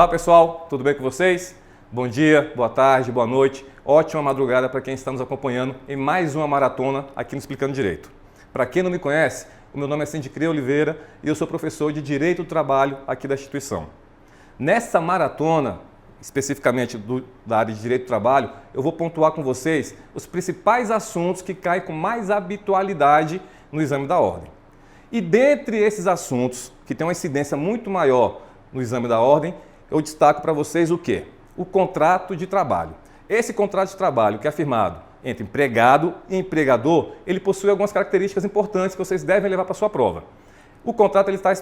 Olá pessoal, tudo bem com vocês? Bom dia, boa tarde, boa noite, ótima madrugada para quem está nos acompanhando em mais uma maratona aqui no Explicando Direito. Para quem não me conhece, o meu nome é Sindicrê Oliveira e eu sou professor de Direito do Trabalho aqui da instituição. Nessa maratona, especificamente da área de Direito do Trabalho, eu vou pontuar com vocês os principais assuntos que caem com mais habitualidade no exame da ordem. E dentre esses assuntos, que têm uma incidência muito maior no exame da ordem, eu destaco para vocês o quê? O contrato de trabalho. Esse contrato de trabalho que é firmado entre empregado e empregador, ele possui algumas características importantes que vocês devem levar para a sua prova. O contrato ele está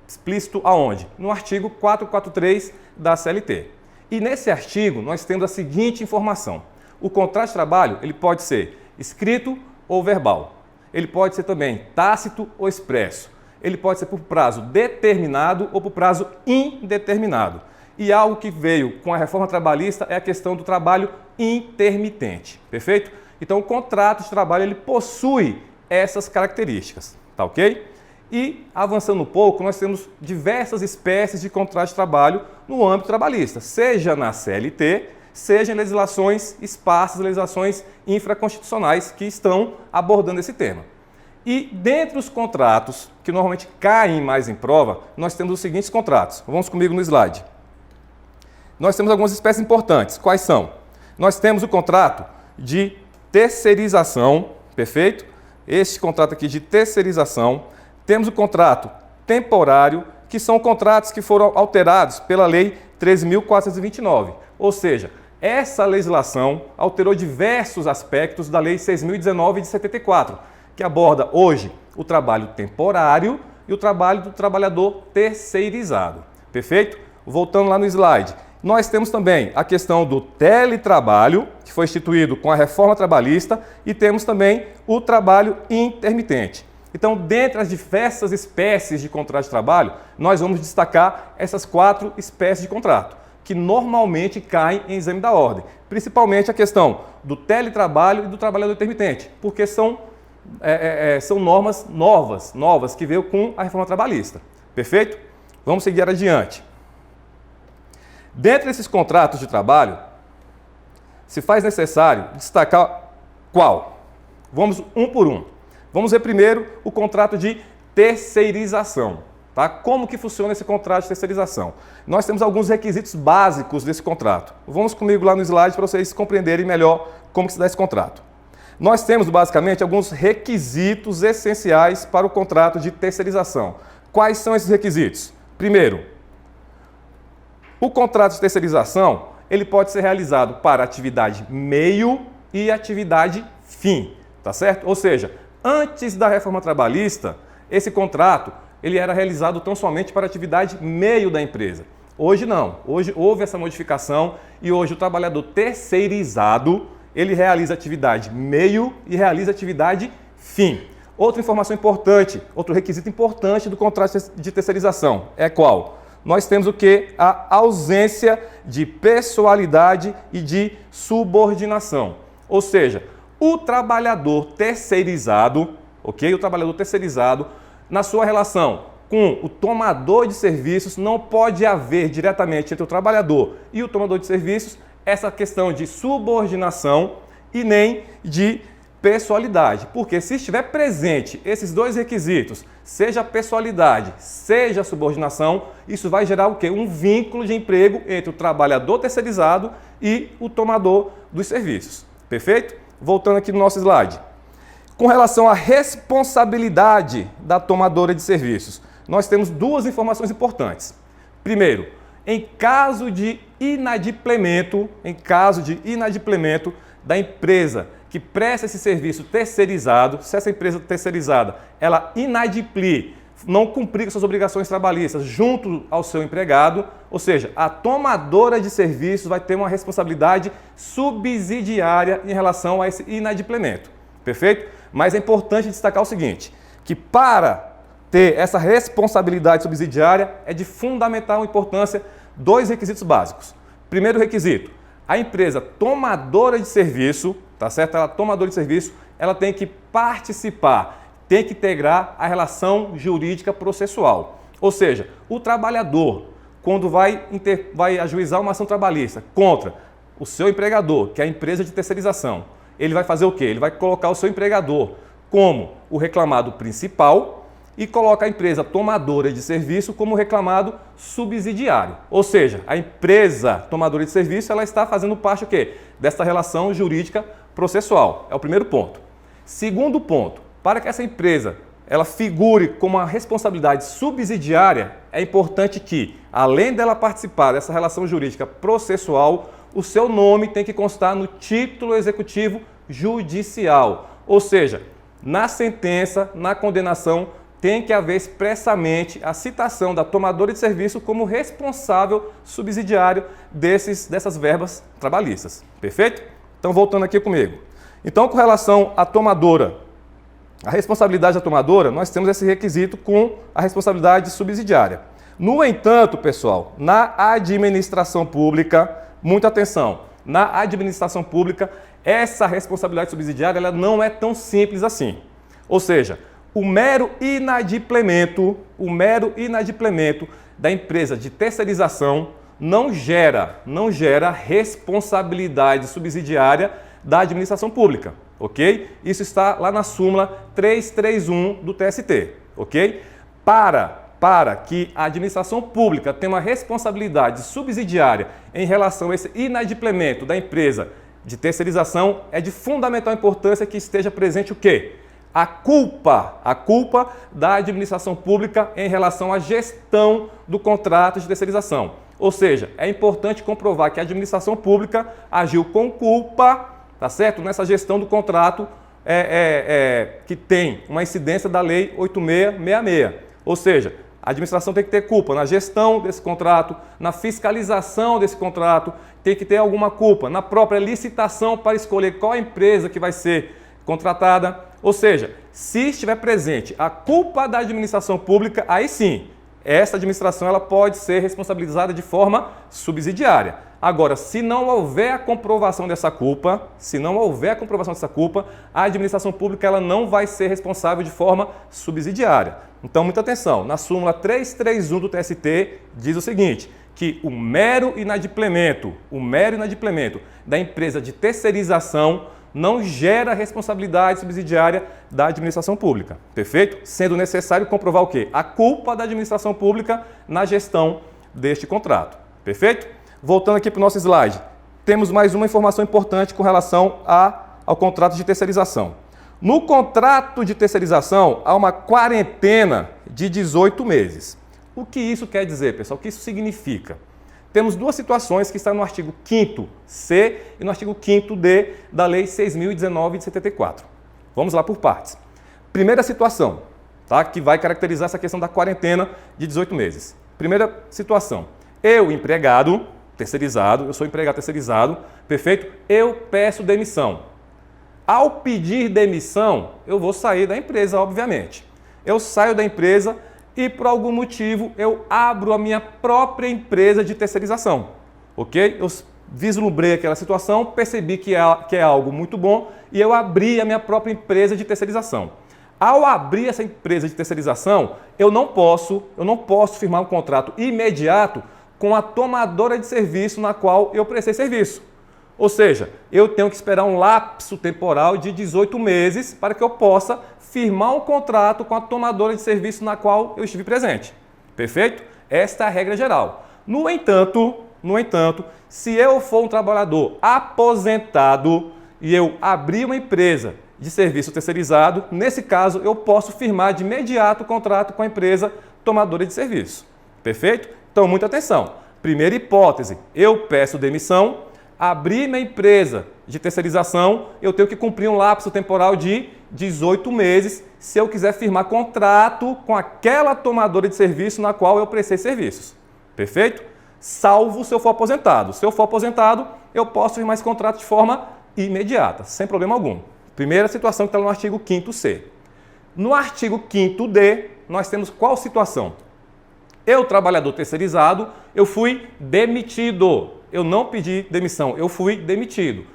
explícito aonde? No artigo 443 da CLT. E nesse artigo nós temos a seguinte informação. O contrato de trabalho ele pode ser escrito ou verbal. Ele pode ser também tácito ou expresso. Ele pode ser por prazo determinado ou por prazo indeterminado. E algo que veio com a reforma trabalhista é a questão do trabalho intermitente, perfeito? Então o contrato de trabalho ele possui essas características, tá ok? E avançando um pouco, nós temos diversas espécies de contrato de trabalho no âmbito trabalhista, seja na CLT, seja em legislações esparsas, legislações infraconstitucionais que estão abordando esse tema. E dentre os contratos que normalmente caem mais em prova, nós temos os seguintes contratos. Vamos comigo no slide. Nós temos algumas espécies importantes. Quais são? Nós temos o contrato de terceirização, perfeito? Este contrato aqui de terceirização. Temos o contrato temporário, que são contratos que foram alterados pela Lei 13.429. Ou seja, essa legislação alterou diversos aspectos da Lei 6.019 de 74, que aborda hoje o trabalho temporário e o trabalho do trabalhador terceirizado. Perfeito? Voltando lá no slide. Nós temos também a questão do teletrabalho, que foi instituído com a reforma trabalhista, e temos também o trabalho intermitente. Então, dentre as diversas espécies de contrato de trabalho, nós vamos destacar essas 4 espécies de contrato, que normalmente caem em exame da ordem. Principalmente a questão do teletrabalho e do trabalhador intermitente, porque são normas novas que veio com a reforma trabalhista. Perfeito? Vamos seguir adiante. Dentre esses contratos de trabalho, se faz necessário destacar qual? Vamos um por um. Vamos ver primeiro o contrato de terceirização. Tá? Como que funciona esse contrato de terceirização? Nós temos alguns requisitos básicos desse contrato. Vamos comigo lá no slide para vocês compreenderem melhor como que se dá esse contrato. Nós temos basicamente alguns requisitos essenciais para o contrato de terceirização. Quais são esses requisitos? Primeiro, o contrato de terceirização ele pode ser realizado para atividade meio e atividade fim, tá certo? Ou seja, antes da reforma trabalhista, esse contrato ele era realizado tão somente para atividade meio da empresa. Hoje não. Hoje houve essa modificação e hoje o trabalhador terceirizado ele realiza atividade meio e realiza atividade fim. Outra informação importante, outro requisito importante do contrato de terceirização é qual? Nós temos o que? A ausência de pessoalidade e de subordinação. Ou seja, o trabalhador terceirizado, ok? O trabalhador terceirizado, na sua relação com o tomador de serviços, não pode haver diretamente entre o trabalhador e o tomador de serviços essa questão de subordinação e nem de pessoalidade. Porque se estiver presente esses dois requisitos, seja a pessoalidade, seja a subordinação, isso vai gerar o quê? Um vínculo de emprego entre o trabalhador terceirizado e o tomador dos serviços. Perfeito? Voltando aqui no nosso slide. Com relação à responsabilidade da tomadora de serviços, nós temos 2 informações importantes. Primeiro, em caso de inadimplemento da empresa que presta esse serviço terceirizado, se essa empresa terceirizada ela inadimplir, não cumprir com suas obrigações trabalhistas junto ao seu empregado, ou seja, a tomadora de serviços vai ter uma responsabilidade subsidiária em relação a esse inadimplemento. Perfeito? Mas é importante destacar o seguinte, que para ter essa responsabilidade subsidiária é de fundamental importância 2 requisitos básicos. Primeiro requisito, a empresa tomadora de serviço, tá certo? Ela tomadora de serviço, ela tem que participar, tem que integrar a relação jurídica processual. Ou seja, o trabalhador, quando vai ajuizar uma ação trabalhista contra o seu empregador, que é a empresa de terceirização, ele vai fazer o quê? Ele vai colocar o seu empregador como o reclamado principal e coloca a empresa tomadora de serviço como reclamado subsidiário. Ou seja, a empresa tomadora de serviço ela está fazendo parte o quê? Dessa relação jurídica processual. É o primeiro ponto. Segundo ponto, para que essa empresa ela figure como uma responsabilidade subsidiária, é importante que, além dela participar dessa relação jurídica processual, o seu nome tem que constar no título executivo judicial. Ou seja, na sentença, na condenação, tem que haver expressamente a citação da tomadora de serviço como responsável subsidiário dessas verbas trabalhistas. Perfeito? Então, voltando aqui comigo. Então, com relação à tomadora, a responsabilidade da tomadora, nós temos esse requisito com a responsabilidade subsidiária. No entanto, pessoal, na administração pública, muita atenção, na administração pública, essa responsabilidade subsidiária ela não é tão simples assim. Ou seja, o mero inadimplemento da empresa de terceirização não gera responsabilidade subsidiária da administração pública, ok? Isso está lá na súmula 331 do TST, ok? Para que a administração pública tenha uma responsabilidade subsidiária em relação a esse inadimplemento da empresa de terceirização, é de fundamental importância que esteja presente o quê? A culpa da administração pública em relação à gestão do contrato de terceirização. Ou seja, é importante comprovar que a administração pública agiu com culpa, tá certo? Nessa gestão do contrato que tem uma incidência da Lei 8666. Ou seja, a administração tem que ter culpa na gestão desse contrato, na fiscalização desse contrato, tem que ter alguma culpa na própria licitação para escolher qual empresa que vai ser contratada. Ou seja, se estiver presente a culpa da administração pública, aí sim, essa administração ela pode ser responsabilizada de forma subsidiária. Agora, se não houver a comprovação dessa culpa, a administração pública ela não vai ser responsável de forma subsidiária. Então, muita atenção. Na súmula 331 do TST diz o seguinte, que o mero inadimplemento da empresa de terceirização não gera responsabilidade subsidiária da administração pública, perfeito? Sendo necessário comprovar o quê? A culpa da administração pública na gestão deste contrato, perfeito? Voltando aqui para o nosso slide, temos mais uma informação importante com relação ao contrato de terceirização. No contrato de terceirização, há uma quarentena de 18 meses. O que isso quer dizer, pessoal? O que isso significa? Temos duas situações que estão no artigo 5º-C e no artigo 5º-D da Lei 6.019 de 74. Vamos lá por partes. Primeira situação, tá? Que vai caracterizar essa questão da quarentena de 18 meses. Primeira situação, eu empregado terceirizado, eu sou empregado terceirizado, perfeito? Eu peço demissão. Ao pedir demissão, eu vou sair da empresa, obviamente. Eu saio da empresa e, por algum motivo, eu abro a minha própria empresa de terceirização, ok? Eu vislumbrei aquela situação, percebi que é algo muito bom e eu abri a minha própria empresa de terceirização. Ao abrir essa empresa de terceirização, eu não posso firmar um contrato imediato com a tomadora de serviço na qual eu prestei serviço. Ou seja, eu tenho que esperar um lapso temporal de 18 meses para que eu possa firmar um contrato com a tomadora de serviço na qual eu estive presente. Perfeito? Esta é a regra geral. No entanto, se eu for um trabalhador aposentado e eu abrir uma empresa de serviço terceirizado, nesse caso eu posso firmar de imediato o contrato com a empresa tomadora de serviço. Perfeito? Então, muita atenção. Primeira hipótese, eu peço demissão, abri minha empresa de terceirização, eu tenho que cumprir um lapso temporal de 18 meses se eu quiser firmar contrato com aquela tomadora de serviço na qual eu prestei serviços. Perfeito? Salvo se eu for aposentado. Se eu for aposentado, eu posso firmar esse contrato de forma imediata, sem problema algum. Primeira situação que está no artigo 5º-C. No artigo 5º-D, nós temos qual situação? Eu, trabalhador terceirizado, eu fui demitido. Eu não pedi demissão, eu fui demitido.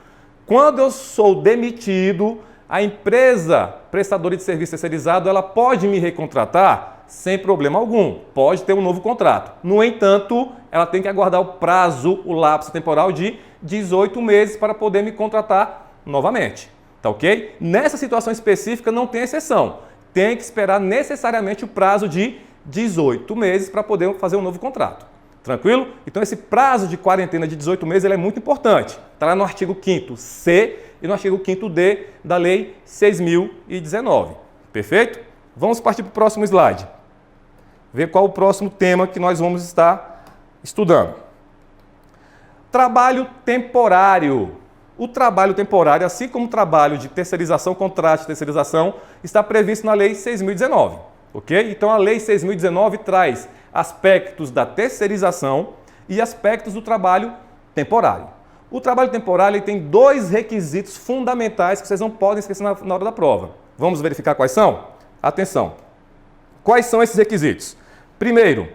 Quando eu sou demitido, a empresa prestadora de serviço terceirizado, ela pode me recontratar? sem problema algum, pode ter um novo contrato. No entanto, ela tem que aguardar o prazo, o lapso temporal de 18 meses para poder me contratar novamente. Tá ok? Nessa situação específica não tem exceção. Tem que esperar necessariamente o prazo de 18 meses para poder fazer um novo contrato. Tranquilo? Então esse prazo de quarentena de 18 meses ele é muito importante. Está lá no artigo 5º C e no artigo 5º D da Lei 6.019. Perfeito? Vamos partir para o próximo slide. Ver qual o próximo tema que nós vamos estar estudando. Trabalho temporário. O trabalho temporário, assim como o trabalho de terceirização, contrato de terceirização, está previsto na Lei 6.019. Ok? Então a Lei 6.019 traz aspectos da terceirização e aspectos do trabalho temporário. O trabalho temporário ele tem dois requisitos fundamentais que vocês não podem esquecer na hora da prova. Vamos verificar quais são? Atenção! Quais são esses requisitos? Primeiro,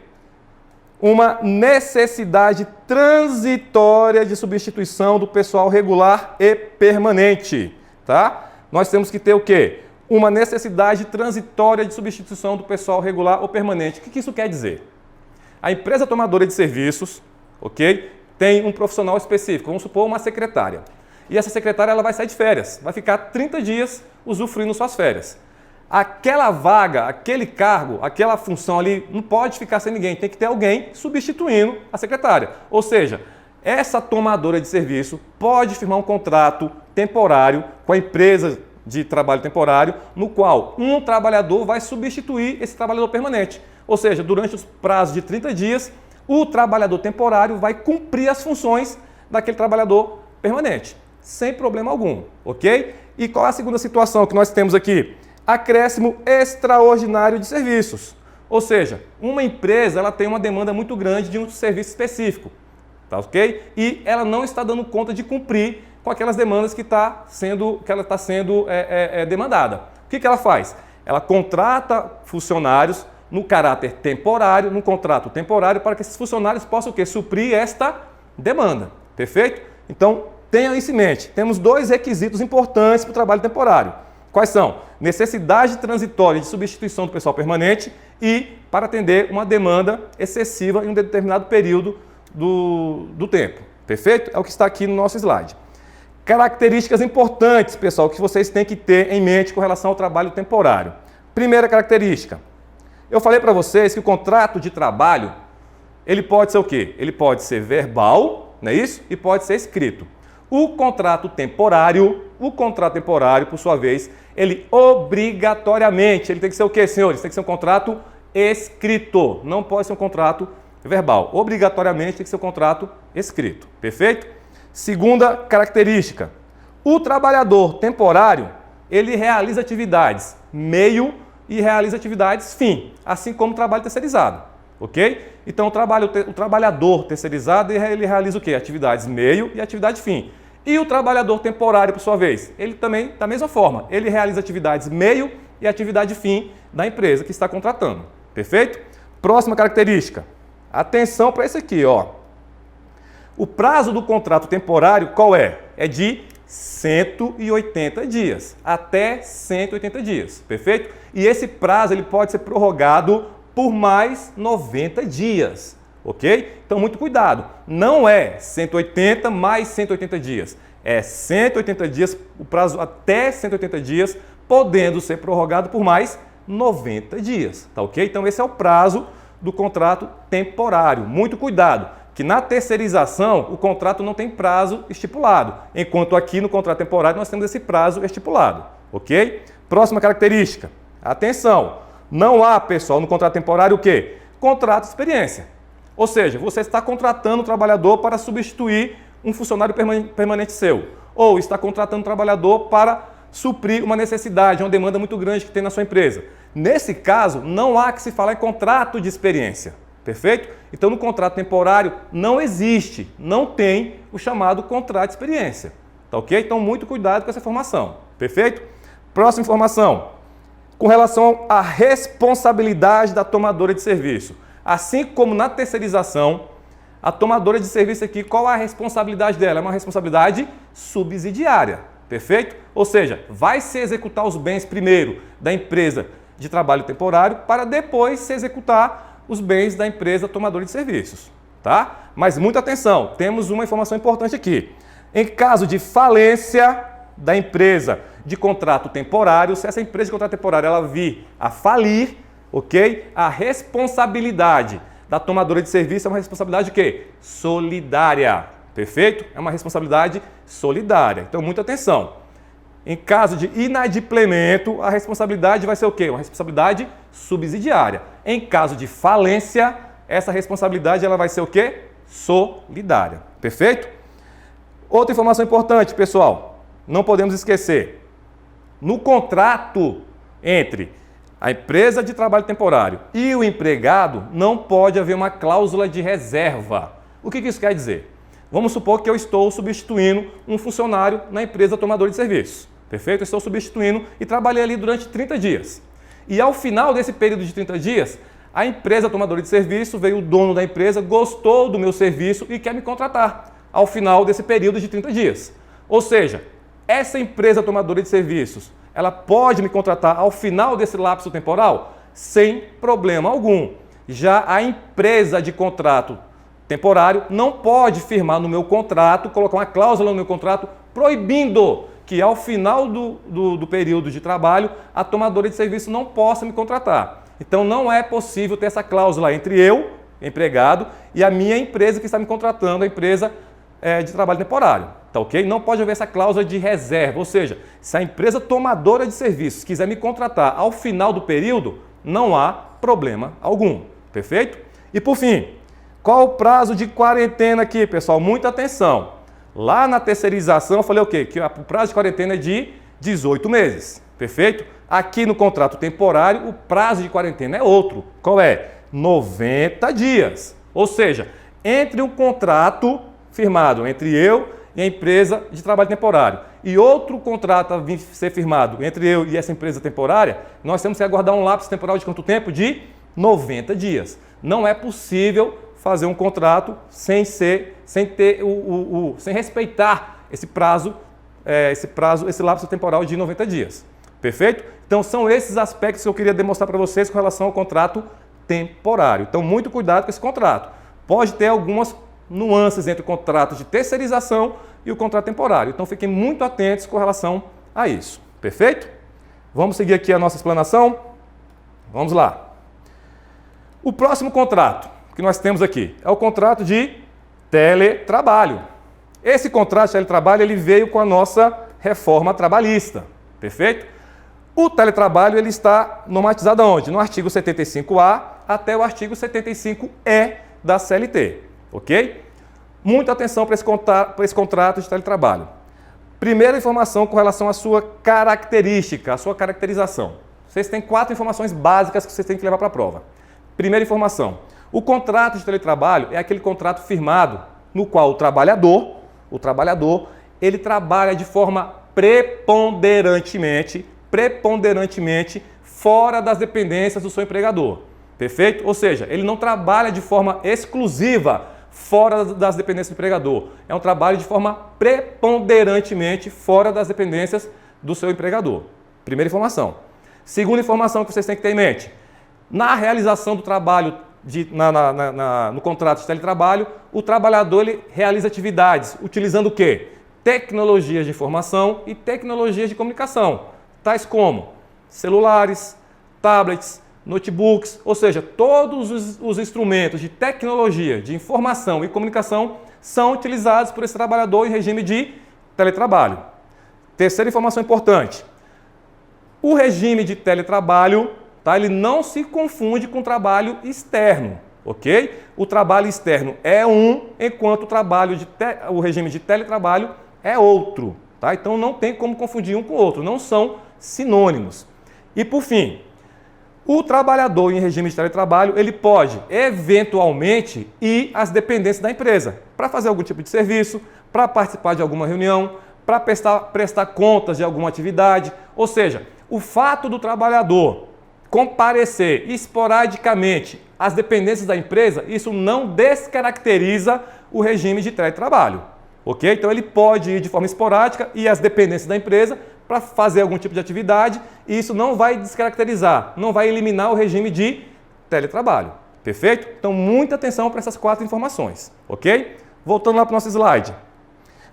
uma necessidade transitória de substituição do pessoal regular e permanente. Tá? Nós temos que ter o quê? Uma necessidade transitória de substituição do pessoal regular ou permanente. O que isso quer dizer? A empresa tomadora de serviços, ok, tem um profissional específico, vamos supor uma secretária. E essa secretária ela vai sair de férias, vai ficar 30 dias usufruindo suas férias. Aquela vaga, aquele cargo, aquela função ali não pode ficar sem ninguém, tem que ter alguém substituindo a secretária. Ou seja, essa tomadora de serviço pode firmar um contrato temporário com a empresa de trabalho temporário, no qual um trabalhador vai substituir esse trabalhador permanente. Ou seja, durante os prazos de 30 dias, o trabalhador temporário vai cumprir as funções daquele trabalhador permanente, sem problema algum, ok? E qual é a segunda situação que nós temos aqui? Acréscimo extraordinário de serviços. Ou seja, uma empresa ela tem uma demanda muito grande de um serviço específico, tá ok? E ela não está dando conta de cumprir com aquelas demandas que ela está sendo demandada. O que ela faz? Ela contrata funcionários no caráter temporário, no contrato temporário, para que esses funcionários possam o quê? Suprir esta demanda. Perfeito? Então, tenha isso em mente. Temos dois requisitos importantes para o trabalho temporário. Quais são? Necessidade transitória de substituição do pessoal permanente e para atender uma demanda excessiva em um determinado período do tempo. Perfeito? É o que está aqui no nosso slide. Características importantes, pessoal, que vocês têm que ter em mente com relação ao trabalho temporário. Primeira característica. Eu falei para vocês que o contrato de trabalho, ele pode ser o quê? Ele pode ser verbal, não é isso? E pode ser escrito. O contrato temporário, por sua vez, ele obrigatoriamente, ele tem que ser o quê, senhores? Tem que ser um contrato escrito, não pode ser um contrato verbal. Obrigatoriamente tem que ser um contrato escrito, perfeito? Segunda característica, o trabalhador temporário, ele realiza atividades meio e realiza atividades fim, assim como o trabalho terceirizado, ok? Então o trabalhador terceirizado, ele realiza o quê? Atividades meio e atividade fim. E o trabalhador temporário, por sua vez, ele também, da mesma forma, ele realiza atividades meio e atividade fim da empresa que está contratando, perfeito? Próxima característica, atenção para esse aqui, ó. O prazo do contrato temporário qual é? É de 180 dias, até 180 dias, perfeito? E esse prazo ele pode ser prorrogado por mais 90 dias, ok? Então, muito cuidado, não é 180 mais 180 dias, é 180 dias, o prazo até 180 dias, podendo ser prorrogado por mais 90 dias, tá ok? Então, esse é o prazo do contrato temporário, muito cuidado. Que na terceirização o contrato não tem prazo estipulado, enquanto aqui no contrato temporário nós temos esse prazo estipulado, ok? Próxima característica, atenção, não há, pessoal, no contrato temporário o quê? Contrato de experiência, ou seja, você está contratando um trabalhador para substituir um funcionário permanente seu, ou está contratando um trabalhador para suprir uma necessidade, uma demanda muito grande que tem na sua empresa. Nesse caso, não há que se falar em contrato de experiência. Perfeito? Então, no contrato temporário não existe, não tem o chamado contrato de experiência. Tá ok? Então, muito cuidado com essa informação. Perfeito? Próxima informação. Com relação à responsabilidade da tomadora de serviço. Assim como na terceirização, a tomadora de serviço aqui, qual é a responsabilidade dela? É uma responsabilidade subsidiária. Perfeito? Ou seja, vai se executar os bens primeiro da empresa de trabalho temporário para depois se executar os bens da empresa tomadora de serviços, tá? Mas muita atenção, temos uma informação importante aqui. Em caso de falência da empresa de contrato temporário, se essa empresa de contrato temporário ela vir a falir, ok? A responsabilidade da tomadora de serviço é uma responsabilidade o quê? Solidária, perfeito? É uma responsabilidade solidária. Então, muita atenção. Em caso de inadimplemento, a responsabilidade vai ser o quê? Uma responsabilidade subsidiária. Em caso de falência, essa responsabilidade ela vai ser o quê? Solidária. Perfeito? Outra informação importante, pessoal, não podemos esquecer. No contrato entre a empresa de trabalho temporário e o empregado, não pode haver uma cláusula de reserva. O que isso quer dizer? Vamos supor que eu estou substituindo um funcionário na empresa tomadora de serviços. Perfeito? Eu estou substituindo e trabalhei ali durante 30 dias. E ao final desse período de 30 dias, a empresa tomadora de serviço, veio o dono da empresa, gostou do meu serviço e quer me contratar ao final desse período de 30 dias. Ou seja, essa empresa tomadora de serviços, ela pode me contratar ao final desse lapso temporal sem problema algum. Já a empresa de contrato temporário não pode firmar no meu contrato, colocar uma cláusula no meu contrato proibindo que ao final do período de trabalho a tomadora de serviço não possa me contratar. Então não é possível ter essa cláusula entre eu, empregado, e a minha empresa que está me contratando, a empresa de trabalho temporário. Tá ok? Não pode haver essa cláusula de reserva, ou seja, se a empresa tomadora de serviços quiser me contratar ao final do período, não há problema algum. Perfeito? E por fim, qual o prazo de quarentena aqui, pessoal? Muita atenção. Lá na terceirização eu falei o quê? Que o prazo de quarentena é de 18 meses. Perfeito? Aqui no contrato temporário, o prazo de quarentena é outro. Qual é? 90 dias. Ou seja, entre um contrato firmado entre eu e a empresa de trabalho temporário e outro contrato a vir ser firmado entre eu e essa empresa temporária, nós temos que aguardar um lapso temporal de quanto tempo? De 90 dias. Não é possível fazer um contrato sem respeitar esse lapso temporal de 90 dias. Perfeito? Então são esses aspectos que eu queria demonstrar para vocês com relação ao contrato temporário. Então muito cuidado com esse contrato. Pode ter algumas nuances entre o contrato de terceirização e o contrato temporário. Então fiquem muito atentos com relação a isso. Perfeito? Vamos seguir aqui a nossa explanação? Vamos lá. O próximo contrato que nós temos aqui é o contrato de teletrabalho. Esse contrato de teletrabalho ele veio com a nossa reforma trabalhista. Perfeito? O teletrabalho ele está normatizado aonde? No artigo 75A até o artigo 75E da CLT. Ok? Muita atenção para esse contrato de teletrabalho. Primeira informação com relação à sua característica, à sua caracterização. Vocês têm 4 informações básicas que vocês têm que levar para a prova. Primeira informação. O contrato de teletrabalho é aquele contrato firmado no qual o trabalhador, ele trabalha de forma preponderantemente fora das dependências do seu empregador. Perfeito? Ou seja, ele não trabalha de forma exclusiva fora das dependências do empregador. É um trabalho de forma preponderantemente fora das dependências do seu empregador. Primeira informação. Segunda informação que vocês têm que ter em mente. Na realização do trabalho, no contrato de teletrabalho, o trabalhador ele realiza atividades utilizando o quê? Tecnologias de informação e tecnologias de comunicação, tais como celulares, tablets, notebooks, ou seja, todos os instrumentos de tecnologia, de informação e comunicação são utilizados por esse trabalhador em regime de teletrabalho. Terceira informação importante. O regime de teletrabalho, tá, ele não se confunde com o trabalho externo, ok? O trabalho externo é um, enquanto o regime de teletrabalho é outro. Tá? Então não tem como confundir um com o outro, não são sinônimos. E por fim, o trabalhador em regime de teletrabalho, ele pode, eventualmente, ir às dependências da empresa para fazer algum tipo de serviço, para participar de alguma reunião, para prestar contas de alguma atividade. Ou seja, o fato do trabalhador comparecer esporadicamente às dependências da empresa, isso não descaracteriza o regime de teletrabalho. Ok? Então ele pode ir de forma esporádica e às dependências da empresa para fazer algum tipo de atividade e isso não vai descaracterizar, não vai eliminar o regime de teletrabalho. Perfeito? Então, muita atenção para essas 4 informações, ok? Voltando lá para o nosso slide.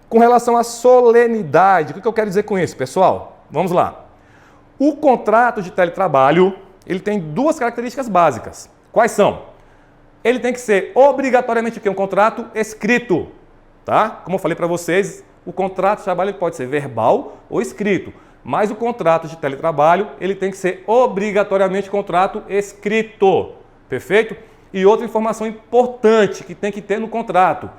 Com relação à solenidade, o que eu quero dizer com isso, pessoal? Vamos lá. O contrato de teletrabalho, ele tem 2 características básicas. Quais são? Ele tem que ser obrigatoriamente um contrato escrito, tá? Como eu falei para vocês, o contrato de trabalho pode ser verbal ou escrito, mas o contrato de teletrabalho, ele tem que ser obrigatoriamente contrato escrito, perfeito? E outra informação importante que tem que ter no contrato,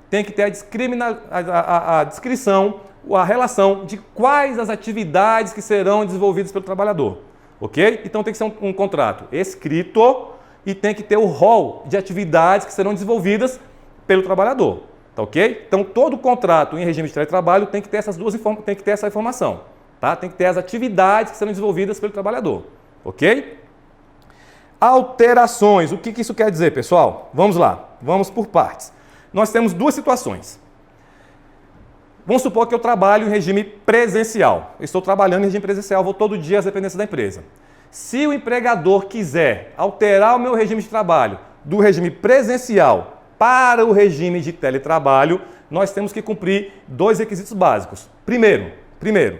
tem que ter a descrição, a relação de quais as atividades que serão desenvolvidas pelo trabalhador, ok? Então tem que ser um contrato escrito e tem que ter o rol de atividades que serão desenvolvidas pelo trabalhador, tá ok? Então todo contrato em regime de teletrabalho tem que ter essa informação, tá? Tem que ter as atividades que serão desenvolvidas pelo trabalhador, ok? Alterações, o que isso quer dizer, pessoal? Vamos lá, vamos por partes. Nós temos 2 situações. Vamos supor que eu trabalho em regime presencial. Eu estou trabalhando em regime presencial, vou todo dia às dependências da empresa. Se o empregador quiser alterar o meu regime de trabalho do regime presencial para o regime de teletrabalho, nós temos que cumprir 2 requisitos básicos. Primeiro,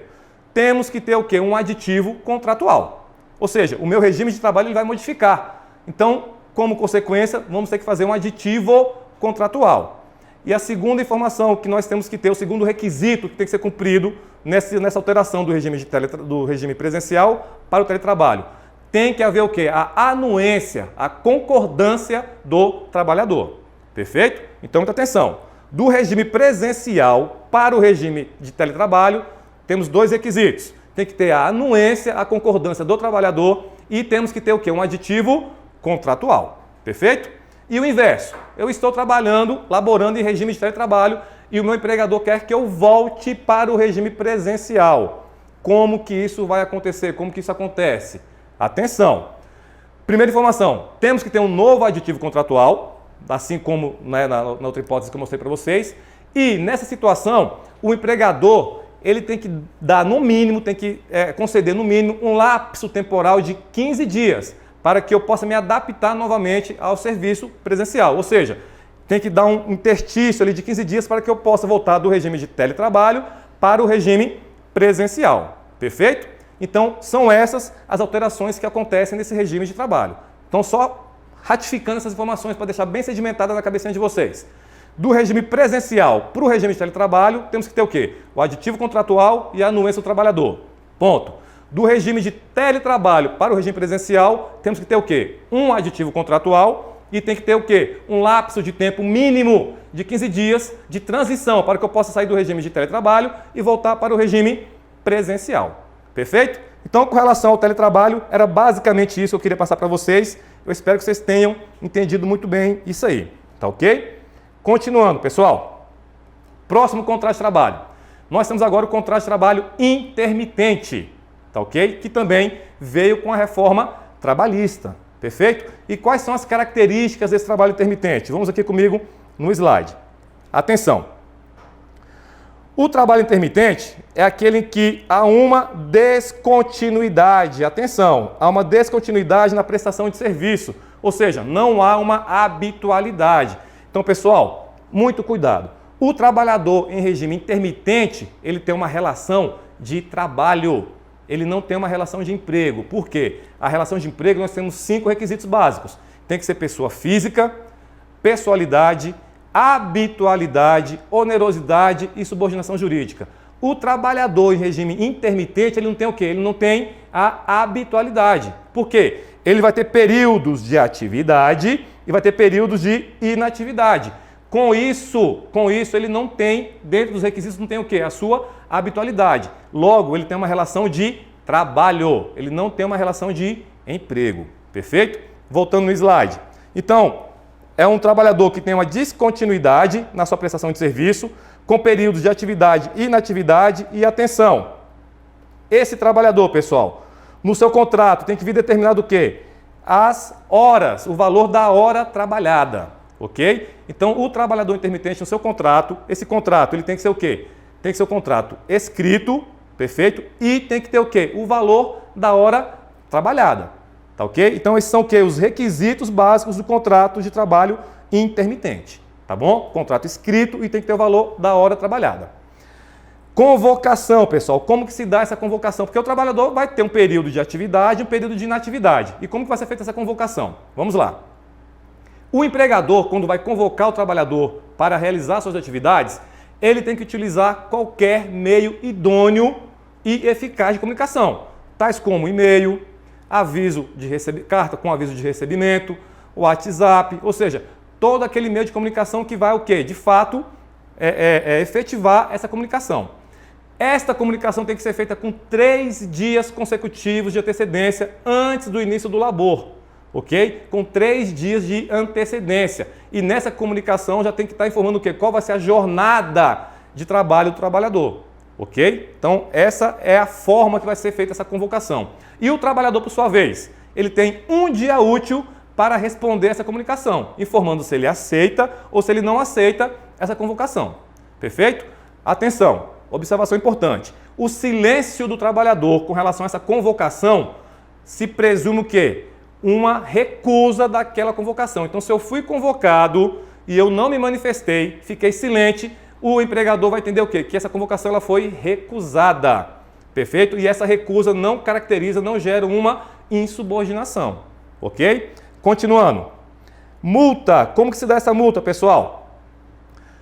temos que ter o quê? Um aditivo contratual. Ou seja, o meu regime de trabalho ele vai modificar. Então, como consequência, vamos ter que fazer um aditivo contratual. E a segunda informação que nós temos que ter, o segundo requisito que tem que ser cumprido nessa alteração do regime presencial para o teletrabalho, tem que haver o quê? A anuência, a concordância do trabalhador. Perfeito? Então, muita atenção. Do regime presencial para o regime de teletrabalho, temos 2 requisitos. Tem que ter a anuência, a concordância do trabalhador e temos que ter o quê? Um aditivo contratual. Perfeito? E o inverso, eu estou laborando em regime de teletrabalho e o meu empregador quer que eu volte para o regime presencial. Como que isso vai acontecer? Como que isso acontece? Atenção! Primeira informação, temos que ter um novo aditivo contratual, assim como na outra hipótese que eu mostrei para vocês. E nessa situação, o empregador ele tem que dar no mínimo, conceder no mínimo um lapso temporal de 15 dias, para que eu possa me adaptar novamente ao serviço presencial. Ou seja, tem que dar um interstício ali de 15 dias para que eu possa voltar do regime de teletrabalho para o regime presencial. Perfeito? Então, são essas as alterações que acontecem nesse regime de trabalho. Então, só ratificando essas informações para deixar bem sedimentada na cabecinha de vocês. Do regime presencial para o regime de teletrabalho, temos que ter o quê? O aditivo contratual e a anuência do trabalhador. Ponto. Do regime de teletrabalho para o regime presencial, temos que ter o quê? Um aditivo contratual e tem que ter o quê? Um lapso de tempo mínimo de 15 dias de transição para que eu possa sair do regime de teletrabalho e voltar para o regime presencial. Perfeito? Então, com relação ao teletrabalho, era basicamente isso que eu queria passar para vocês. Eu espero que vocês tenham entendido muito bem isso aí. Tá ok? Continuando, pessoal. Próximo contrato de trabalho. Nós temos agora o contrato de trabalho intermitente. Tá ok? Que também veio com a reforma trabalhista, perfeito? E quais são as características desse trabalho intermitente? Vamos aqui comigo no slide. Atenção! O trabalho intermitente é aquele em que há uma descontinuidade, atenção, há uma descontinuidade na prestação de serviço, ou seja, não há uma habitualidade. Então, pessoal, muito cuidado. O trabalhador em regime intermitente, ele tem uma relação de trabalho. Ele não tem uma relação de emprego. Por quê? A relação de emprego nós temos 5 requisitos básicos. Tem que ser pessoa física, pessoalidade, habitualidade, onerosidade e subordinação jurídica. O trabalhador em regime intermitente, ele não tem o quê? Ele não tem a habitualidade. Por quê? Ele vai ter períodos de atividade e vai ter períodos de inatividade. Com isso, ele não tem, dentro dos requisitos, não tem o quê? A sua habitualidade. Logo, ele tem uma relação de trabalho, ele não tem uma relação de emprego. Perfeito? Voltando no slide. Então, é um trabalhador que tem uma descontinuidade na sua prestação de serviço, com períodos de atividade e inatividade. E atenção, esse trabalhador, pessoal, no seu contrato tem que vir determinado o quê? As horas, o valor da hora trabalhada. Ok? Então, o trabalhador intermitente no seu contrato, esse contrato ele tem que ser o quê? Tem que ser um contrato escrito, perfeito? E tem que ter o quê? O valor da hora trabalhada, tá ok? Então esses são o quê? Os requisitos básicos do contrato de trabalho intermitente, tá bom? Contrato escrito e tem que ter o valor da hora trabalhada. Convocação, pessoal. Como que se dá essa convocação? Porque o trabalhador vai ter um período de atividade e um período de inatividade. E como que vai ser feita essa convocação? Vamos lá. O empregador, quando vai convocar o trabalhador para realizar suas atividades, ele tem que utilizar qualquer meio idôneo e eficaz de comunicação, tais como e-mail, carta com aviso de recebimento, WhatsApp, ou seja, todo aquele meio de comunicação que vai o quê? De fato, efetivar essa comunicação. Esta comunicação tem que ser feita com 3 dias consecutivos de antecedência antes do início do labor, ok? Com 3 dias de antecedência. E nessa comunicação já tem que estar informando o quê? Qual vai ser a jornada de trabalho do trabalhador, ok? Então, essa é a forma que vai ser feita essa convocação. E o trabalhador, por sua vez, ele tem 1 dia útil para responder essa comunicação, informando se ele aceita ou se ele não aceita essa convocação. Perfeito? Atenção, observação importante. O silêncio do trabalhador com relação a essa convocação se presume o quê? Uma recusa daquela convocação. Então, se eu fui convocado e eu não me manifestei, fiquei silente, o empregador vai entender o quê? Que essa convocação ela foi recusada. Perfeito? E essa recusa não caracteriza, não gera uma insubordinação. Ok? Continuando. Multa. Como que se dá essa multa, pessoal?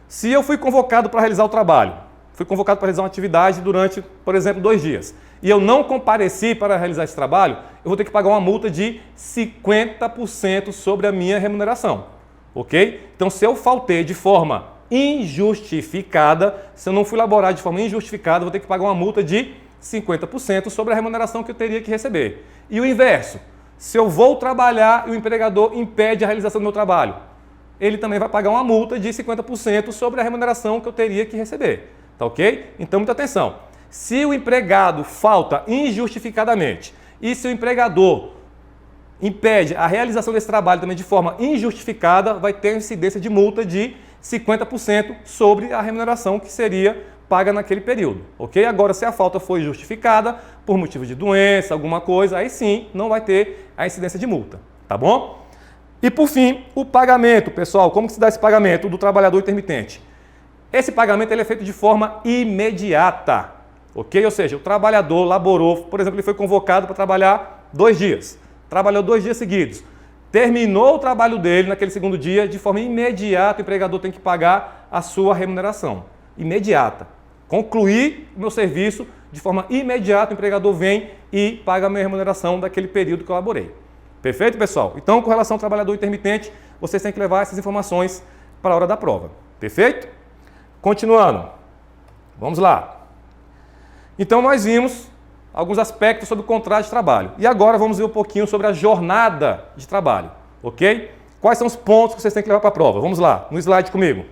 Se eu fui convocado para realizar o trabalho, fui convocado para realizar uma atividade durante, por exemplo, 2 dias, e eu não compareci para realizar esse trabalho, eu vou ter que pagar uma multa de 50% sobre a minha remuneração. Ok? Então, se eu faltei de forma injustificada, se eu não fui laborar de forma injustificada, eu vou ter que pagar uma multa de 50% sobre a remuneração que eu teria que receber. E o inverso. Se eu vou trabalhar e o empregador impede a realização do meu trabalho, ele também vai pagar uma multa de 50% sobre a remuneração que eu teria que receber. Tá ok? Então, muita atenção. Se o empregado falta injustificadamente e se o empregador impede a realização desse trabalho também de forma injustificada, vai ter incidência de multa de 50% sobre a remuneração que seria paga naquele período, ok? Agora, se a falta foi justificada por motivo de doença, alguma coisa, aí sim não vai ter a incidência de multa, tá bom? E por fim, o pagamento, pessoal, como que se dá esse pagamento do trabalhador intermitente? Esse pagamento ele é feito de forma imediata, ok? Ou seja, o trabalhador laborou, por exemplo, ele foi convocado para trabalhar 2 dias, trabalhou 2 dias seguidos, terminou o trabalho dele naquele segundo dia, de forma imediata o empregador tem que pagar a sua remuneração, imediata. Concluir o meu serviço de forma imediata, o empregador vem e paga a minha remuneração daquele período que eu laborei. Perfeito, pessoal? Então, com relação ao trabalhador intermitente, vocês têm que levar essas informações para a hora da prova. Perfeito? Continuando. Vamos lá. Então, nós vimos alguns aspectos sobre o contrato de trabalho. E agora vamos ver um pouquinho sobre a jornada de trabalho. Ok? Quais são os pontos que vocês têm que levar para a prova? Vamos lá, no slide comigo.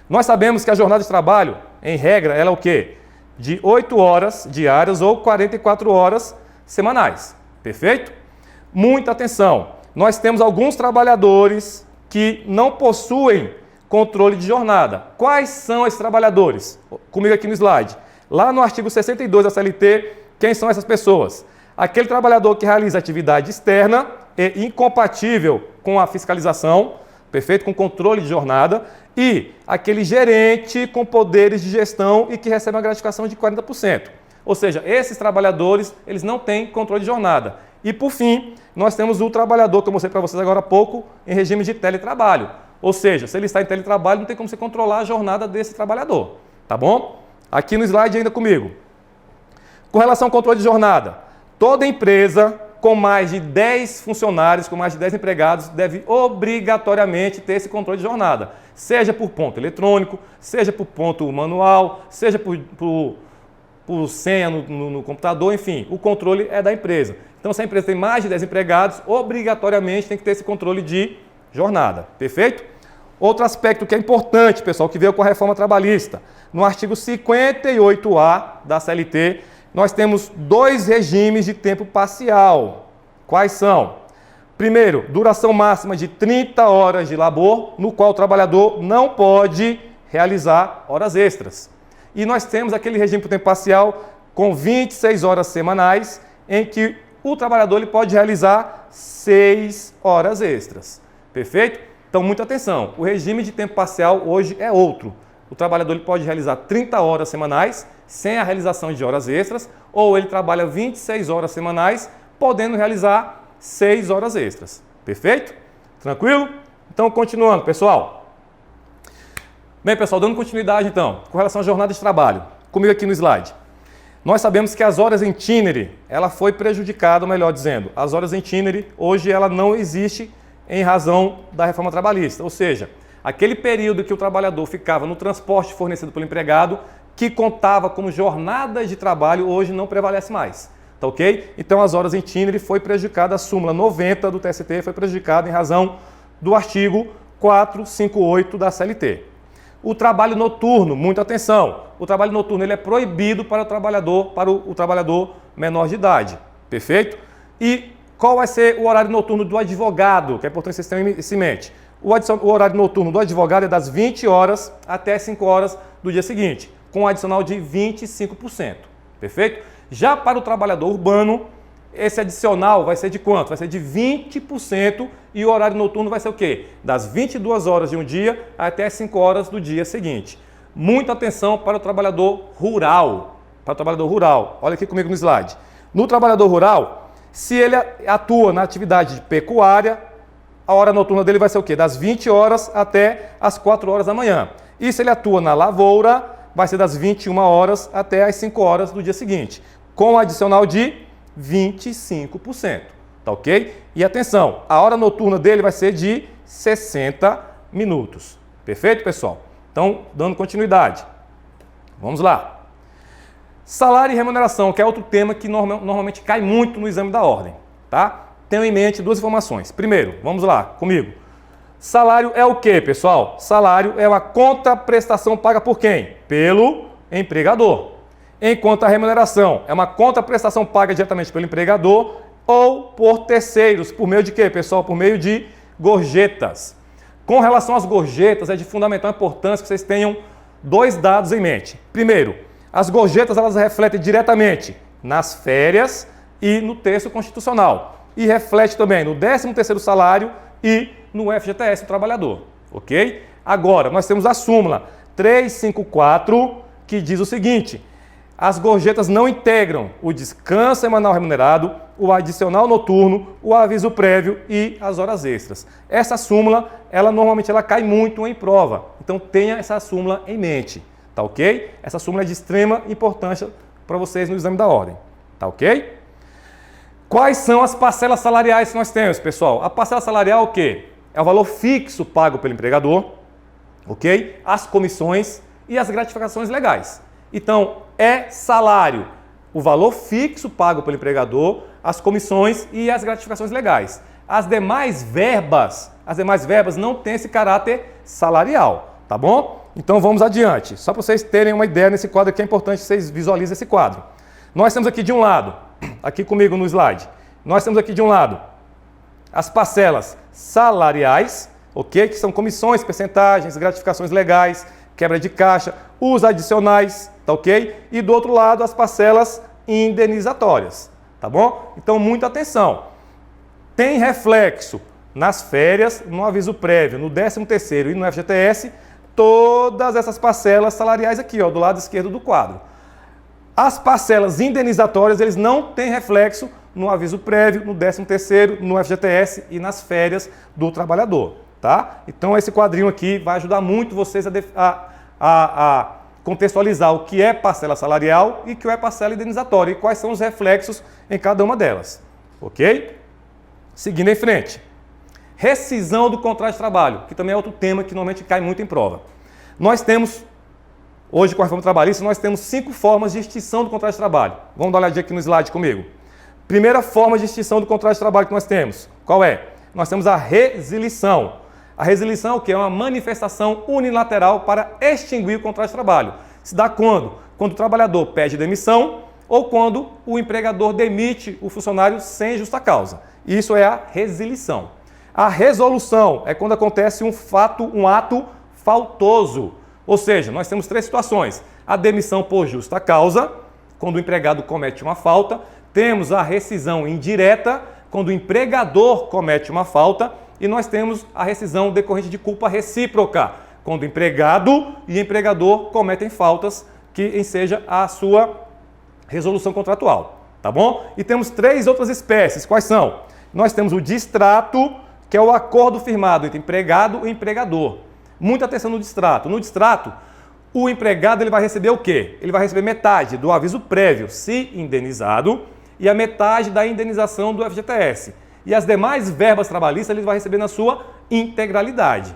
Nós sabemos que a jornada de trabalho, em regra, ela é o quê? De 8 horas diárias ou 44 horas semanais. Perfeito? Muita atenção. Nós temos alguns trabalhadores que não possuem controle de jornada. Quais são esses trabalhadores? Comigo aqui no slide. Lá no artigo 62 da CLT, quem são essas pessoas? Aquele trabalhador que realiza atividade externa e incompatível com a fiscalização, perfeito? Com controle de jornada, e aquele gerente com poderes de gestão e que recebe uma gratificação de 40%. Ou seja, esses trabalhadores, eles não têm controle de jornada. E, por fim, nós temos o trabalhador, que eu mostrei para vocês agora há pouco, em regime de teletrabalho. Ou seja, se ele está em teletrabalho, não tem como você controlar a jornada desse trabalhador. Tá bom? Aqui no slide ainda comigo. Com relação ao controle de jornada, toda empresa com mais de 10 funcionários, com mais de 10 empregados, deve obrigatoriamente ter esse controle de jornada. Seja por ponto eletrônico, seja por ponto manual, seja por senha no computador, enfim, o controle é da empresa. Então, se a empresa tem mais de 10 empregados, obrigatoriamente tem que ter esse controle de jornada. Perfeito? Outro aspecto que é importante, pessoal, que veio com a reforma trabalhista. No artigo 58A da CLT, nós temos 2 regimes de tempo parcial. Quais são? Primeiro, duração máxima de 30 horas de labor, no qual o trabalhador não pode realizar horas extras. E nós temos aquele regime por tempo parcial com 26 horas semanais, em que o trabalhador ele pode realizar 6 horas extras. Perfeito? Então, muita atenção. O regime de tempo parcial hoje é outro. O trabalhador ele pode realizar 30 horas semanais, sem a realização de horas extras, ou ele trabalha 26 horas semanais, podendo realizar 6 horas extras. Perfeito? Tranquilo? Então, continuando, pessoal. Bem, pessoal, dando continuidade, então, com relação à jornada de trabalho. Comigo aqui no slide. Nós sabemos que as horas em itinerário, ela foi prejudicada, ou melhor dizendo, as horas em itinerário, hoje ela não existe em razão da reforma trabalhista. Ou seja, aquele período que o trabalhador ficava no transporte fornecido pelo empregado, que contava como jornada de trabalho, hoje não prevalece mais. Tá ok? Então, as horas em itinerário foi prejudicada, a súmula 90 do TST foi prejudicada em razão do artigo 458 da CLT. O trabalho noturno, muita atenção, o trabalho noturno ele é proibido para o trabalhador menor de idade, perfeito? E qual vai ser o horário noturno do advogado, que é importante vocês tenham isso em mente. O horário noturno do advogado é das 20 horas até 5 horas do dia seguinte, com um adicional de 25%, perfeito? Já para o trabalhador urbano, esse adicional vai ser de quanto? Vai ser de 20% e o horário noturno vai ser o quê? Das 22 horas de um dia até 5 horas do dia seguinte. Muita atenção para o trabalhador rural. Olha aqui comigo no slide. No trabalhador rural, se ele atua na atividade de pecuária, a hora noturna dele vai ser o quê? Das 20 horas até as 4 horas da manhã. E se ele atua na lavoura, vai ser das 21 horas até as 5 horas do dia seguinte, com um adicional de 25%, tá ok? E atenção, a hora noturna dele vai ser de 60 minutos. Perfeito, pessoal? Então, dando continuidade. Vamos lá. Salário e remuneração, que é outro tema que normalmente cai muito no exame da ordem, tá? Tenham em mente duas informações. Primeiro, vamos lá, comigo. Salário é o quê, pessoal? Salário é uma contraprestação paga por quem? Pelo empregador. Enquanto a remuneração é uma contraprestação paga diretamente pelo empregador ou por terceiros. Por meio de quê, pessoal? Por meio de gorjetas. Com relação às gorjetas, é de fundamental importância que vocês tenham dois dados em mente. Primeiro, as gorjetas elas refletem diretamente nas férias e no texto constitucional. E reflete também no 13º salário e no FGTS do trabalhador. Ok? Agora, nós temos a súmula 354, que diz o seguinte: as gorjetas não integram o descanso semanal remunerado, o adicional noturno, o aviso prévio e as horas extras. Essa súmula, normalmente cai muito em prova. Então tenha essa súmula em mente, tá ok? Essa súmula é de extrema importância para vocês no exame da ordem, tá ok? Quais são as parcelas salariais que nós temos, pessoal? A parcela salarial é o quê? É o valor fixo pago pelo empregador, ok? As comissões e as gratificações legais. Então, é salário, o valor fixo pago pelo empregador, as comissões e as gratificações legais. As demais verbas não têm esse caráter salarial, tá bom? Então, vamos adiante. Só para vocês terem uma ideia nesse quadro aqui, é importante que vocês visualizem esse quadro. Nós temos aqui de um lado, aqui comigo no slide, nós temos aqui de um lado as parcelas salariais, ok? Que são comissões, percentagens, gratificações legais, quebra de caixa, os adicionais, tá ok? E do outro lado, as parcelas indenizatórias, tá bom? Então, muita atenção. Tem reflexo nas férias, no aviso prévio, no 13º e no FGTS, todas essas parcelas salariais aqui, ó, do lado esquerdo do quadro. As parcelas indenizatórias, eles não têm reflexo no aviso prévio, no 13º, no FGTS e nas férias do trabalhador, tá? Então, esse quadrinho aqui vai ajudar muito vocês a contextualizar o que é parcela salarial e o que é parcela indenizatória e quais são os reflexos em cada uma delas, ok? Seguindo em frente. Rescisão do contrato de trabalho, que também é outro tema que normalmente cai muito em prova. Nós temos, hoje com a reforma trabalhista, nós temos 5 formas de extinção do contrato de trabalho. Vamos dar uma olhadinha aqui no slide comigo. Primeira forma de extinção do contrato de trabalho que nós temos, qual é? Nós temos a resilição. A resilição é o quê? É uma manifestação unilateral para extinguir o contrato de trabalho. Se dá quando? Quando o trabalhador pede demissão ou quando o empregador demite o funcionário sem justa causa. Isso é a resilição. A resolução é quando acontece um ato faltoso. Ou seja, nós temos 3 situações: a demissão por justa causa, quando o empregado comete uma falta. Temos a rescisão indireta, quando o empregador comete uma falta. E nós temos a rescisão decorrente de culpa recíproca, quando o empregado e empregador cometem faltas que enseja a sua resolução contratual, tá bom? E temos 3 outras espécies. Quais são? Nós temos o distrato, que é o acordo firmado entre empregado e empregador. Muita atenção no distrato. No distrato, o empregado ele vai receber o quê? Ele vai receber metade do aviso prévio, se indenizado, e a metade da indenização do FGTS. E as demais verbas trabalhistas ele vai receber na sua integralidade.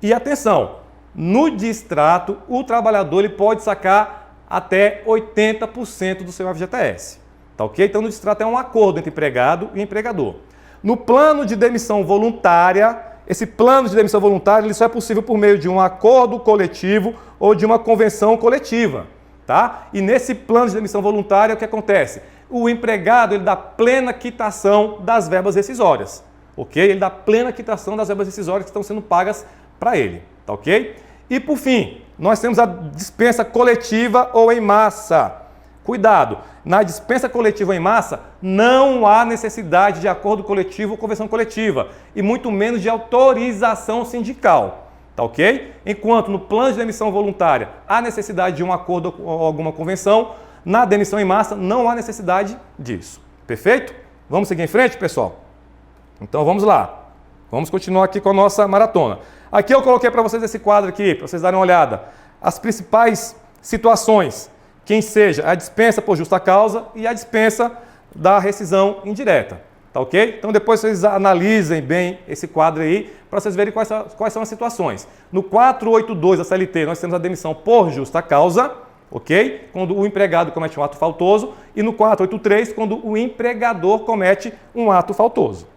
E atenção, no distrato, o trabalhador ele pode sacar até 80% do seu FGTS. Tá ok? Então, no distrato é um acordo entre empregado e empregador. No plano de demissão voluntária, esse plano de demissão voluntária ele só é possível por meio de um acordo coletivo ou de uma convenção coletiva. Tá? E nesse plano de demissão voluntária, o que acontece? O empregado ele dá plena quitação das verbas rescisórias. Ok? Ele dá plena quitação das verbas rescisórias que estão sendo pagas para ele. Tá ok? E por fim, nós temos a dispensa coletiva ou em massa. Cuidado, na dispensa coletiva em massa não há necessidade de acordo coletivo ou convenção coletiva e muito menos de autorização sindical. Tá ok? Enquanto no plano de demissão voluntária há necessidade de um acordo ou alguma convenção, na demissão em massa não há necessidade disso. Perfeito? Vamos seguir em frente, pessoal? Então vamos lá. Vamos continuar aqui com a nossa maratona. Aqui eu coloquei para vocês esse quadro aqui, para vocês darem uma olhada. As principais situações, quem seja a dispensa por justa causa e a dispensa da rescisão indireta. Tá ok? Então depois vocês analisem bem esse quadro aí, para vocês verem quais são as situações. No 482 da CLT, nós temos a demissão por justa causa, ok? Quando o empregado comete um ato faltoso. E no 483, quando o empregador comete um ato faltoso.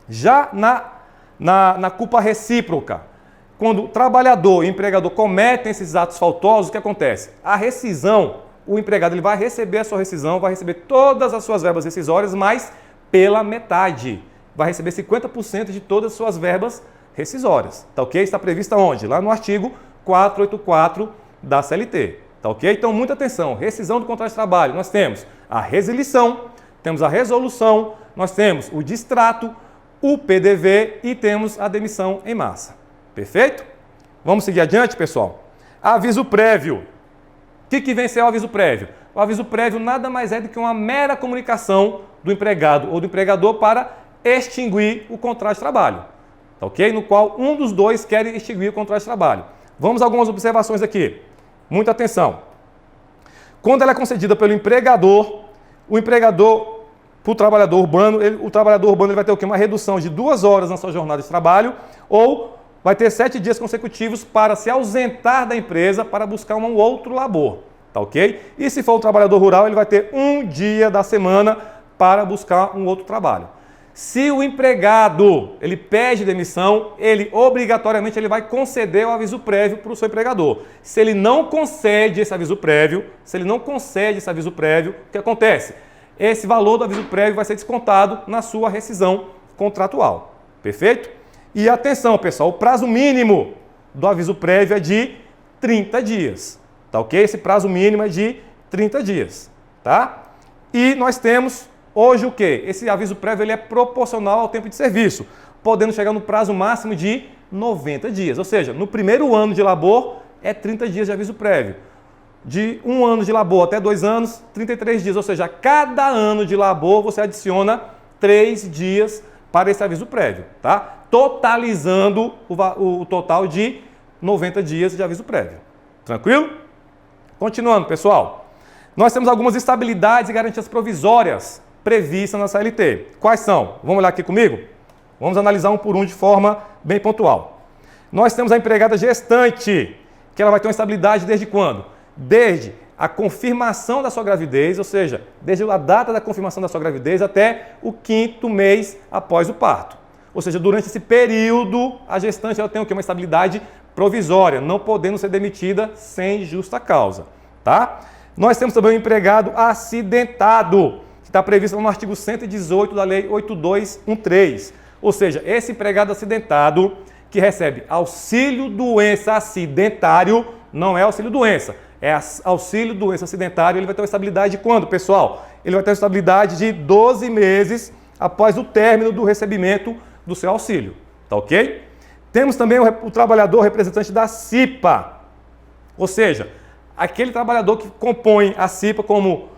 Já na culpa recíproca, quando o trabalhador e o empregador cometem esses atos faltosos, o que acontece? A rescisão, o empregado ele vai receber a sua rescisão, vai receber todas as suas verbas rescisórias, mas pela metade. Vai receber 50% de todas as suas verbas rescisórias. Tá ok? Está prevista onde? Lá no artigo 484 da CLT. Tá ok? Então, muita atenção. Rescisão do contrato de trabalho. Nós temos a resilição, temos a resolução, nós temos o distrato, o PDV e temos a demissão em massa. Perfeito? Vamos seguir adiante, pessoal? Aviso prévio. O que vem a ser o aviso prévio? O aviso prévio nada mais é do que uma mera comunicação do empregado ou do empregador para extinguir o contrato de trabalho. Tá ok? No qual um dos dois quer extinguir o contrato de trabalho. Vamos a algumas observações aqui. Muita atenção. Quando ela é concedida pelo empregador, o empregador, para o trabalhador urbano, o trabalhador urbano ele vai ter o quê? Uma redução de 2 horas na sua jornada de trabalho ou vai ter 7 dias consecutivos para se ausentar da empresa para buscar um outro labor. Tá ok? E se for um trabalhador rural, ele vai ter 1 dia da semana para buscar um outro trabalho. Se o empregado ele pede demissão, ele obrigatoriamente ele vai conceder o aviso prévio para o seu empregador. Se ele não concede esse aviso prévio, o que acontece? Esse valor do aviso prévio vai ser descontado na sua rescisão contratual. Perfeito? E atenção, pessoal, o prazo mínimo do aviso prévio é de 30 dias. Tá ok? Esse prazo mínimo é de 30 dias. Tá? E nós temos hoje o quê? Esse aviso prévio ele é proporcional ao tempo de serviço, podendo chegar no prazo máximo de 90 dias. Ou seja, no primeiro ano de labor é 30 dias de aviso prévio. De 1 ano de labor até 2 anos, 33 dias. Ou seja, a cada ano de labor você adiciona 3 dias para esse aviso prévio, tá? Totalizando o total de 90 dias de aviso prévio. Tranquilo? Continuando, pessoal. Nós temos algumas estabilidades e garantias provisórias previstas na CLT. Quais são? Vamos olhar aqui comigo? Vamos analisar um por um de forma bem pontual. Nós temos a empregada gestante, que ela vai ter uma estabilidade desde quando? Desde a confirmação da sua gravidez, ou seja, desde a data da confirmação da sua gravidez até o 5º mês após o parto. Ou seja, durante esse período, a gestante ela tem o quê? Uma estabilidade provisória, não podendo ser demitida sem justa causa. Tá? Nós temos também o empregado acidentado, que está previsto no artigo 118 da Lei 8213. Ou seja, esse empregado acidentado que recebe auxílio-doença acidentário, não é auxílio-doença, É auxílio doença acidentário, ele vai ter uma estabilidade de quando, pessoal? Ele vai ter uma estabilidade de 12 meses após o término do recebimento do seu auxílio, tá ok? Temos também o trabalhador representante da CIPA, ou seja, aquele trabalhador que compõe a CIPA como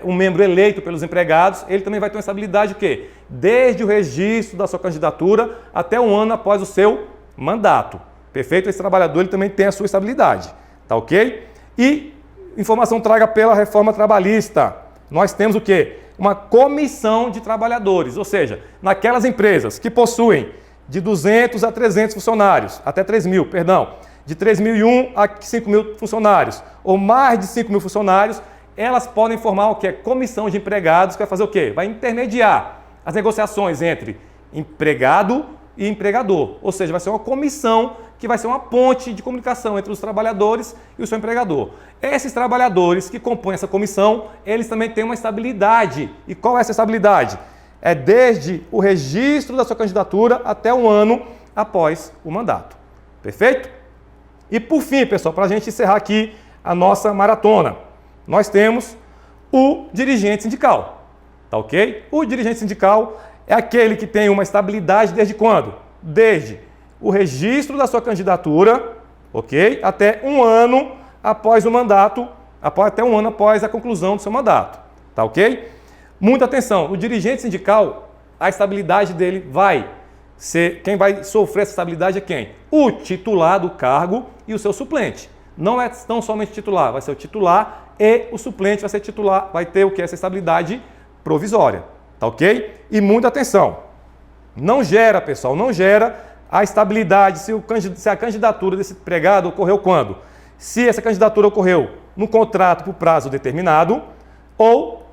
um membro eleito pelos empregados, ele também vai ter uma estabilidade o quê? Desde o registro da sua candidatura até um ano após o seu mandato. Perfeito? Esse trabalhador ele também tem a sua estabilidade. Tá ok? E informação traga pela reforma trabalhista. Nós temos o quê? Uma comissão de trabalhadores, ou seja, naquelas empresas que possuem de 200 a 300 funcionários, até 3.000, perdão, de 3.001 a 5.000 funcionários, ou mais de 5.000 funcionários, elas podem formar o que? Comissão de empregados, que vai fazer o quê? Vai intermediar as negociações entre empregado e empregador. Ou seja, vai ser uma comissão que vai ser uma ponte de comunicação entre os trabalhadores e o seu empregador. Esses trabalhadores que compõem essa comissão, eles também têm uma estabilidade. E qual é essa estabilidade? É desde o registro da sua candidatura até um ano após o mandato. Perfeito? E por fim, pessoal, para a gente encerrar aqui a nossa maratona, nós temos o dirigente sindical, tá ok? O dirigente sindical é aquele que tem uma estabilidade desde quando? Desde o registro da sua candidatura, ok? Até um ano após o mandato, até um ano após a conclusão do seu mandato, tá ok? Muita atenção, o dirigente sindical, a estabilidade dele vai ser, quem vai sofrer essa estabilidade é quem? O titular do cargo e o seu suplente. Não é tão somente titular, vai ser o titular e o suplente vai ser titular, vai ter o que? Essa estabilidade provisória, tá ok? E muita atenção, não gera, pessoal, não gera a estabilidade se a candidatura desse empregado ocorreu quando? Se essa candidatura ocorreu no contrato por prazo determinado ou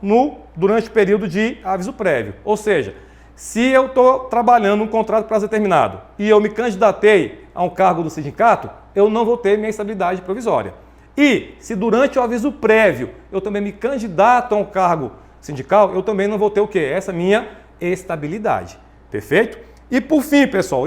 durante o período de aviso prévio. Ou seja, se eu estou trabalhando num contrato por prazo determinado e eu me candidatei a um cargo do sindicato, eu não vou ter minha estabilidade provisória. E se durante o aviso prévio eu também me candidato a um cargo sindical, eu também não vou ter o quê? Essa minha estabilidade. Perfeito? E por fim, pessoal,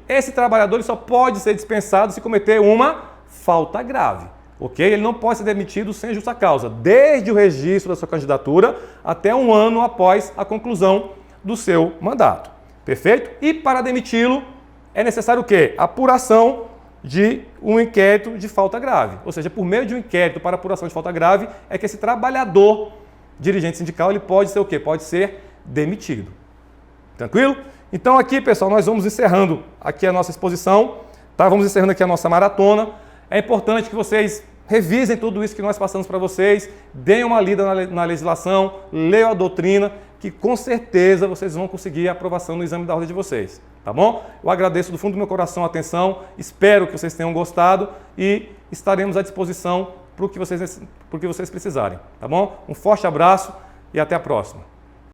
esse trabalhador ele só pode ser dispensado se cometer uma falta grave. Ok? Ele não pode ser demitido sem justa causa, desde o registro da sua candidatura até um ano após a conclusão do seu mandato. Perfeito? E para demiti-lo é necessário o quê? Apuração de um inquérito de falta grave. Ou seja, por meio de um inquérito para apuração de falta grave é que esse trabalhador, dirigente sindical, ele pode ser o quê? Pode ser demitido. Tranquilo? Então aqui, pessoal, nós vamos encerrando aqui a nossa exposição, tá? Vamos encerrando aqui a nossa maratona. É importante que vocês revisem tudo isso que nós passamos para vocês, deem uma lida na legislação, leiam a doutrina, que com certeza vocês vão conseguir a aprovação no exame da ordem de vocês, tá bom? Eu agradeço do fundo do meu coração a atenção, espero que vocês tenham gostado e estaremos à disposição para o que vocês precisarem, tá bom? Um forte abraço e até a próxima.